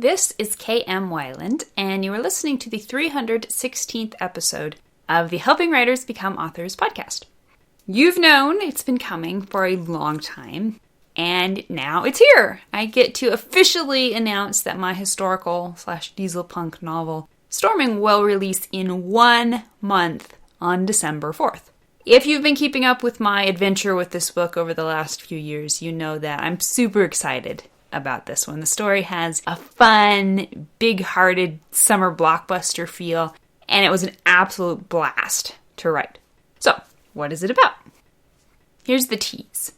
This is K.M. Weiland, and you are listening to the 316th episode of the Helping Writers Become Authors podcast. You've known it's been coming for a long time, and now it's here. I get to officially announce that my historical/diesel punk novel, Storming, will release in 1 month on December 4th. If you've been keeping up with my adventure with this book over the last few years, you know that I'm super excited about this one. The story has a fun, big-hearted summer blockbuster feel, and it was an absolute blast to write. So, what is it about? Here's the tease.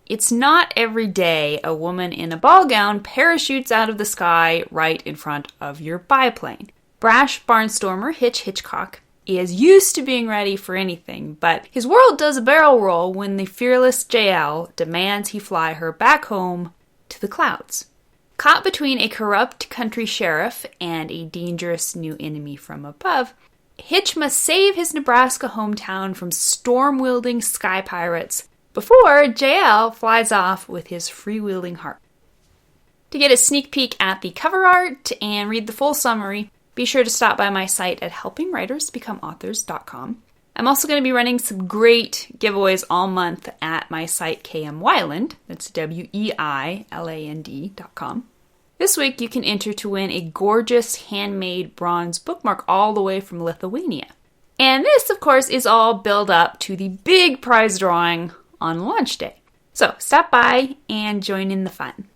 It's not every day a woman in a ball gown parachutes out of the sky right in front of your biplane. Brash barnstormer Hitch Hitchcock is used to being ready for anything, but his world does a barrel roll when the fearless JL demands he fly her back home to the clouds. Caught between a corrupt country sheriff and a dangerous new enemy from above, Hitch must save his Nebraska hometown from storm-wielding sky pirates before JL flies off with his free-wielding heart. To get a sneak peek at the cover art and read the full summary, be sure to stop by my site at helpingwritersbecomeauthors.com. I'm also going to be running some great giveaways all month at my site KM Weiland, that's WEILAND.com. This week you can enter to win a gorgeous handmade bronze bookmark all the way from Lithuania. And this, of course, is all built up to the big prize drawing on launch day. So stop by and join in the fun.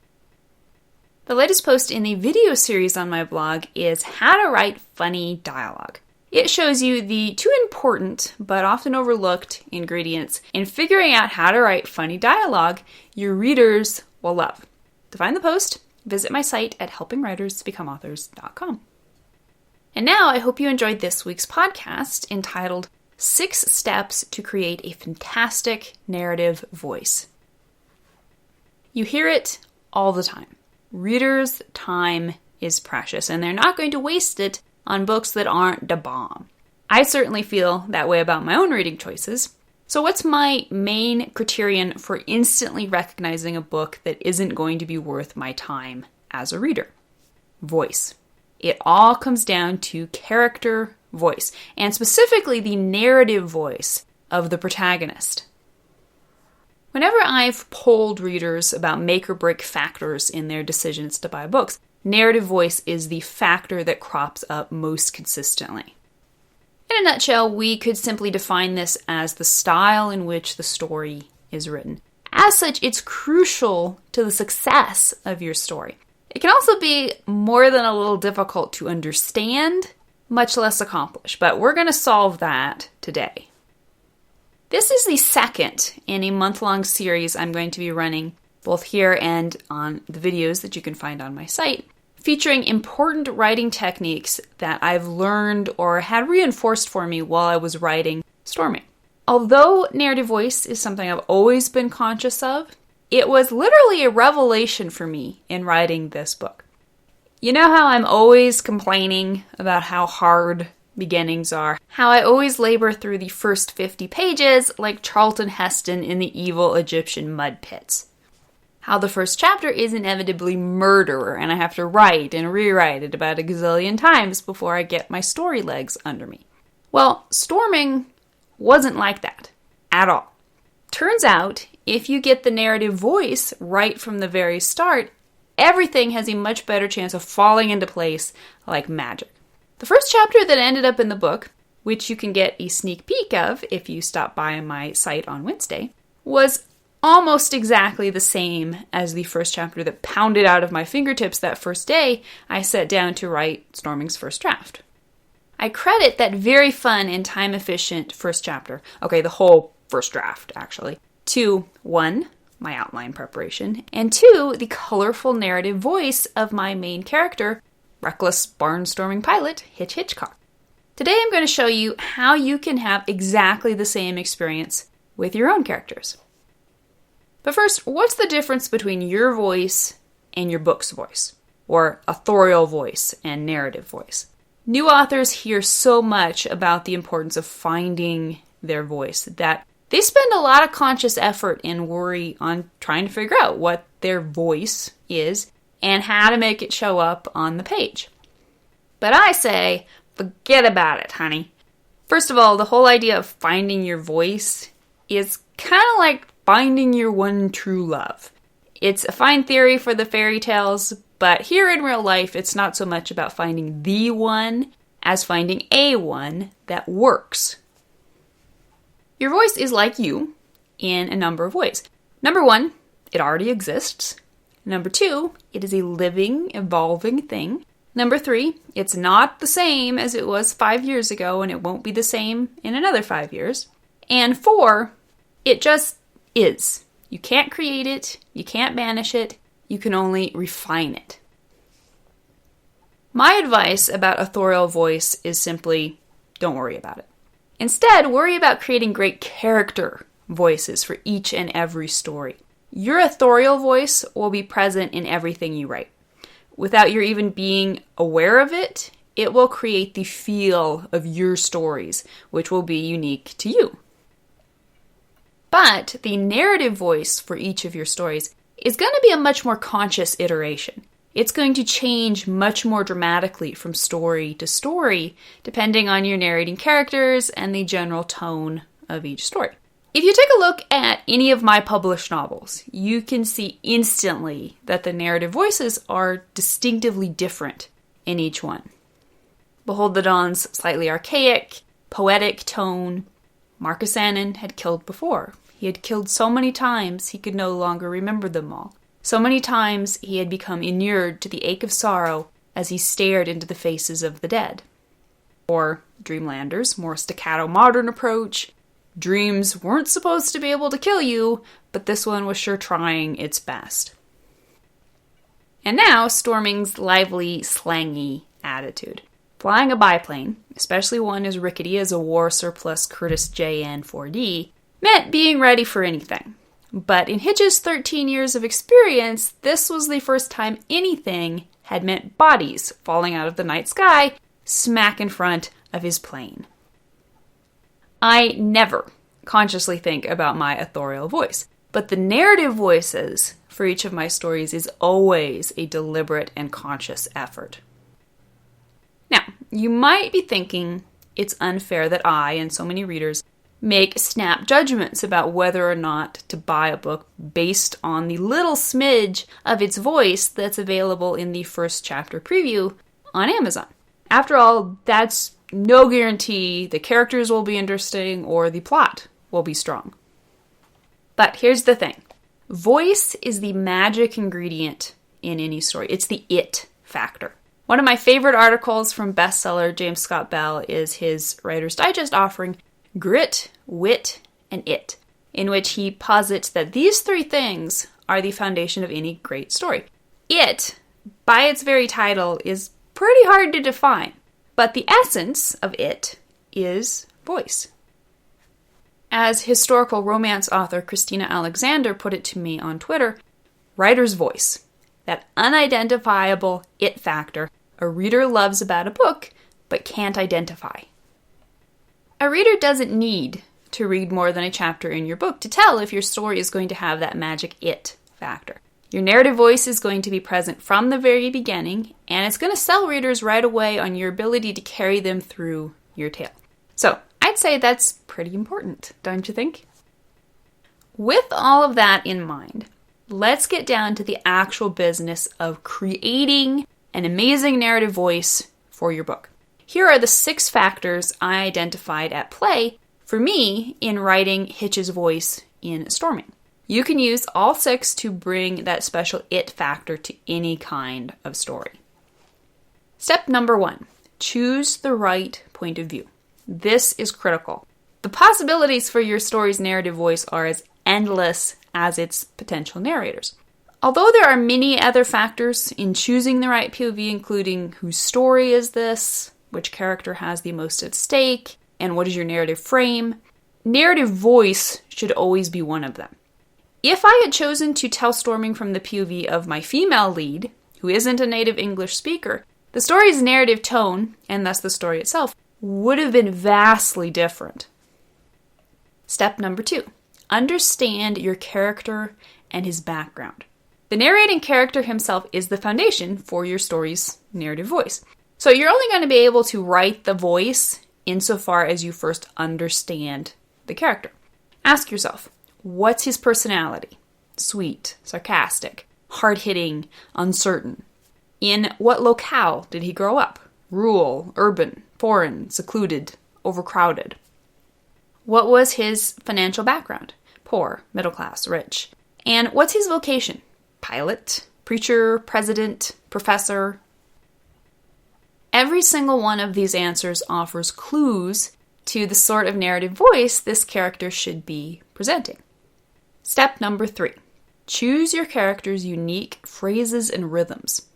The latest post in the video series on my blog is How to Write Funny Dialogue. It shows you the 2 important, but often overlooked, ingredients in figuring out how to write funny dialogue your readers will love. To find the post, visit my site at helpingwritersbecomeauthors.com. And now I hope you enjoyed this week's podcast entitled 6 Steps to Create a Fantastic Narrative Voice. You hear it all the time. Readers' time is precious, and they're not going to waste it on books that aren't da bomb. I certainly feel that way about my own reading choices. So what's my main criterion for instantly recognizing a book that isn't going to be worth my time as a reader? Voice. It all comes down to character voice, and specifically the narrative voice of the protagonist. Whenever I've polled readers about make or break factors in their decisions to buy books, narrative voice is the factor that crops up most consistently. In a nutshell, we could simply define this as the style in which the story is written. As such, it's crucial to the success of your story. It can also be more than a little difficult to understand, much less accomplish, but we're going to solve that today. This is the second in a month-long series I'm going to be running, both here and on the videos that you can find on my site, featuring important writing techniques that I've learned or had reinforced for me while I was writing Storming. Although narrative voice is something I've always been conscious of, it was literally a revelation for me in writing this book. You know how I'm always complaining about how hard beginnings are, how I always labor through the first 50 pages like Charlton Heston in the evil Egyptian mud pits. How the first chapter is inevitably murder, and I have to write and rewrite it about a gazillion times before I get my story legs under me. Well, Storming wasn't like that at all. Turns out, if you get the narrative voice right from the very start, everything has a much better chance of falling into place like magic. The first chapter that ended up in the book, which you can get a sneak peek of if you stop by my site on Wednesday, was almost exactly the same as the first chapter that pounded out of my fingertips that first day I sat down to write Storming's first draft. I credit that very fun and time-efficient first chapter, the whole first draft actually, to 1, my outline preparation, and 2, the colorful narrative voice of my main character, reckless barnstorming pilot Hitch Hitchcock. Today I'm going to show you how you can have exactly the same experience with your own characters. But first, what's the difference between your voice and your book's voice? Or authorial voice and narrative voice? New authors hear so much about the importance of finding their voice that they spend a lot of conscious effort and worry on trying to figure out what their voice is and how to make it show up on the page. But I say, forget about it, honey. First of all, the whole idea of finding your voice is kind of like finding your one true love. It's a fine theory for the fairy tales, but here in real life, it's not so much about finding the one as finding a one that works. Your voice is like you in a number of ways. Number one, it already exists. Number two, it is a living, evolving thing. Number three, it's not the same as it was 5 years ago, and it won't be the same in another 5 years. And four, it just is. You can't create it, you can't banish it, you can only refine it. My advice about authorial voice is simply, don't worry about it. Instead, worry about creating great character voices for each and every story. Your authorial voice will be present in everything you write. Without your even being aware of it, it will create the feel of your stories, which will be unique to you. But the narrative voice for each of your stories is going to be a much more conscious iteration. It's going to change much more dramatically from story to story, depending on your narrating characters and the general tone of each story. If you take a look at any of my published novels, you can see instantly that the narrative voices are distinctively different in each one. Behold the Dawn's slightly archaic, poetic tone. Marcus Annan had killed before. He had killed so many times he could no longer remember them all. So many times he had become inured to the ache of sorrow as he stared into the faces of the dead. Or Dreamlander's more staccato modern approach. Dreams weren't supposed to be able to kill you, but this one was sure trying its best. And now Storming's lively, slangy attitude. Flying a biplane, especially one as rickety as a war surplus Curtiss JN-4D, meant being ready for anything. But in Hitch's 13 years of experience, this was the first time anything had meant bodies falling out of the night sky smack in front of his plane. I never consciously think about my authorial voice, but the narrative voices for each of my stories is always a deliberate and conscious effort. Now, you might be thinking it's unfair that I and so many readers make snap judgments about whether or not to buy a book based on the little smidge of its voice that's available in the first chapter preview on Amazon. After all, that's no guarantee the characters will be interesting or the plot will be strong. But here's the thing. Voice is the magic ingredient in any story. It's the it factor. One of my favorite articles from bestseller James Scott Bell is his Writer's Digest offering, Grit, Wit, and It, in which he posits that these three things are the foundation of any great story. It, by its very title, is pretty hard to define, but the essence of it is voice. As historical romance author Christina Alexander put it to me on Twitter, writer's voice, that unidentifiable it factor a reader loves about a book but can't identify. A reader doesn't need to read more than a chapter in your book to tell if your story is going to have that magic it factor. Your narrative voice is going to be present from the very beginning, and it's going to sell readers right away on your ability to carry them through your tale. So, I'd say that's pretty important, don't you think? With all of that in mind, let's get down to the actual business of creating an amazing narrative voice for your book. Here are the 6 factors I identified at play for me in writing Hitch's voice in Storming. You can use all 6 to bring that special it factor to any kind of story. Step number 1, choose the right point of view. This is critical. The possibilities for your story's narrative voice are as endless as its potential narrators. Although there are many other factors in choosing the right POV, including whose story is this, which character has the most at stake, and what is your narrative frame, narrative voice should always be one of them. If I had chosen to tell Storming from the POV of my female lead, who isn't a native English speaker, the story's narrative tone, and thus the story itself, would have been vastly different. Step number 2, understand your character and his background. The narrating character himself is the foundation for your story's narrative voice. So you're only going to be able to write the voice insofar as you first understand the character. Ask yourself, what's his personality? Sweet, sarcastic, hard-hitting, uncertain. In what locale did he grow up? Rural, urban, foreign, secluded, overcrowded. What was his financial background? Poor, middle class, rich. And what's his vocation? Pilot, preacher, president, professor. Every single one of these answers offers clues to the sort of narrative voice this character should be presenting. Step number 3. Choose your character's unique phrases and rhythms.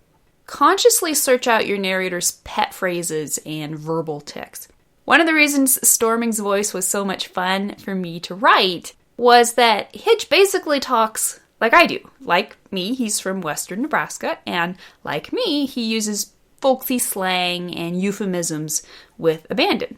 Consciously search out your narrator's pet phrases and verbal tics. One of the reasons Storming's voice was so much fun for me to write was that Hitch basically talks like I do. Like me, he's from western Nebraska, and like me, he uses folksy slang and euphemisms with abandon.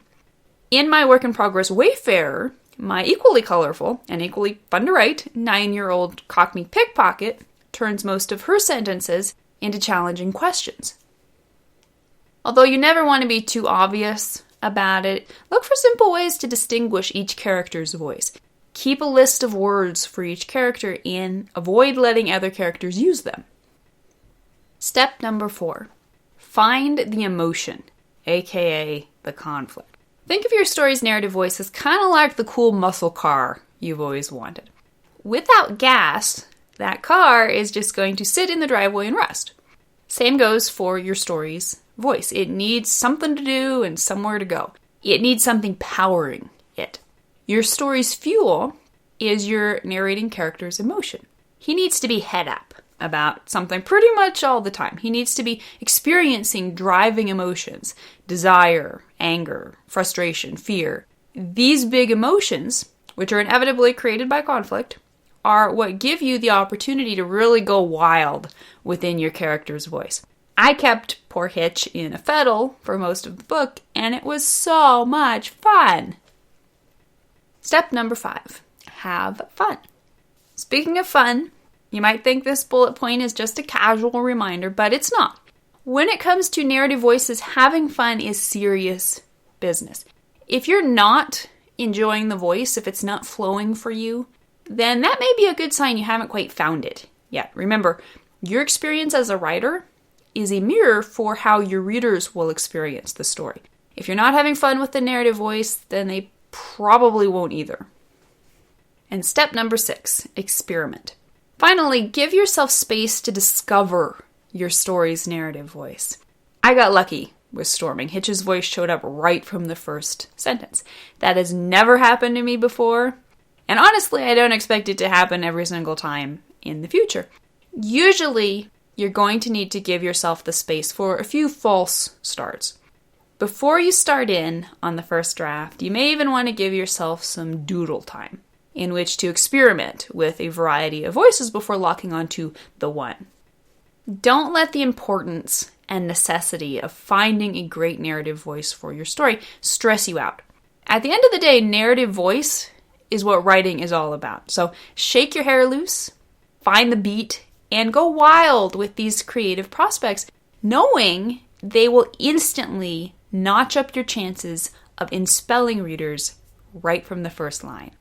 In my work in progress Wayfarer, my equally colorful and equally fun to write 9-year-old Cockney pickpocket turns most of her sentences into challenging questions. Although you never want to be too obvious about it, look for simple ways to distinguish each character's voice. Keep a list of words for each character and avoid letting other characters use them. Step number 4. Find the emotion, aka the conflict. Think of your story's narrative voice as kind of like the cool muscle car you've always wanted. Without gas, that car is just going to sit in the driveway and rest. Same goes for your story's voice. It needs something to do and somewhere to go. It needs something powering it. Your story's fuel is your narrating character's emotion. He needs to be head up about something pretty much all the time. He needs to be experiencing driving emotions, desire, anger, frustration, fear. These big emotions, which are inevitably created by conflict, are what give you the opportunity to really go wild within your character's voice. I kept poor Hitch in a fiddle for most of the book, and it was so much fun. Step number 5. Have fun. Speaking of fun, you might think this bullet point is just a casual reminder, but it's not. When it comes to narrative voices, having fun is serious business. If you're not enjoying the voice, if it's not flowing for you, then that may be a good sign you haven't quite found it yet. Remember, your experience as a writer is a mirror for how your readers will experience the story. If you're not having fun with the narrative voice, then they probably won't either. And step number 6, experiment. Finally, give yourself space to discover your story's narrative voice. I got lucky with Storming. Hitch's voice showed up right from the first sentence. That has never happened to me before, and honestly, I don't expect it to happen every single time in the future. Usually, you're going to need to give yourself the space for a few false starts. Before you start in on the first draft, you may even want to give yourself some doodle time in which to experiment with a variety of voices before locking onto the one. Don't let the importance and necessity of finding a great narrative voice for your story stress you out. At the end of the day, narrative voice is what writing is all about. So shake your hair loose, find the beat, and go wild with these creative prospects, knowing they will instantly notch up your chances of inspelling readers right from the first line.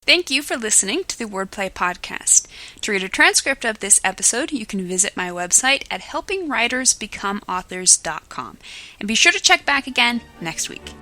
Thank you for listening to the Wordplay Podcast. To read a transcript of this episode, you can visit my website at helpingwritersbecomeauthors.com. And be sure to check back again next week.